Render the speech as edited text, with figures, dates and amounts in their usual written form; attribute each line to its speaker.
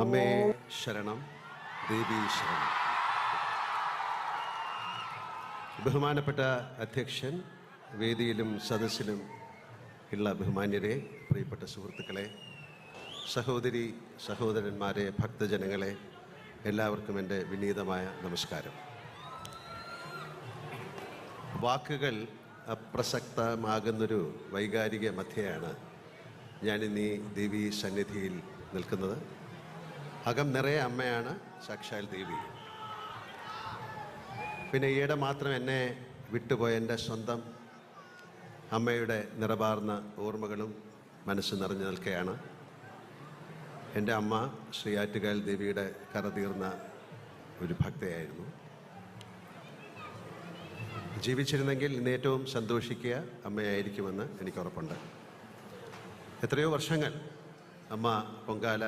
Speaker 1: അമ്മേ ശരണം, ദേവി ശരണം. ബഹുമാനപ്പെട്ട അധ്യക്ഷൻ, വേദിയിലും സദസ്സിലും ഉള്ള ബഹുമാന്യരെ, പ്രിയപ്പെട്ട സുഹൃത്തുക്കളെ, സഹോദരി സഹോദരന്മാരെ, ഭക്തജനങ്ങളെ, എല്ലാവർക്കും എൻ്റെ വിനീതമായ നമസ്കാരം. വാക്കുകൾ അപ്രസക്തമാകുന്നൊരു വൈകാരിക മധ്യയാണ് ഞാനിന്നീ ദേവി സന്നിധിയിൽ നിൽക്കുന്നത്. അകം നിറയെ അമ്മയാണ് സാക്ഷാൽ ദേവി. പിന്നെ ഈയിടെ മാത്രം എന്നെ വിട്ടുപോയ എൻ്റെ സ്വന്തം അമ്മയുടെ നിറപാർന്ന ഓർമ്മകളും മനസ്സ് നിറഞ്ഞു നിൽക്കുകയാണ്. എൻ്റെ അമ്മ ശ്രീ ആറ്റുകാൽ ദേവിയുടെ കറതീർന്ന ഒരു ഭക്തയായിരുന്നു. ജീവിച്ചിരുന്നെങ്കിൽ ഇന്ന് ഏറ്റവും സന്തോഷിക്കുക അമ്മയായിരിക്കുമെന്ന് എനിക്ക് ഉറപ്പുണ്ട്. എത്രയോ വർഷങ്ങൾ അമ്മ പൊങ്കാല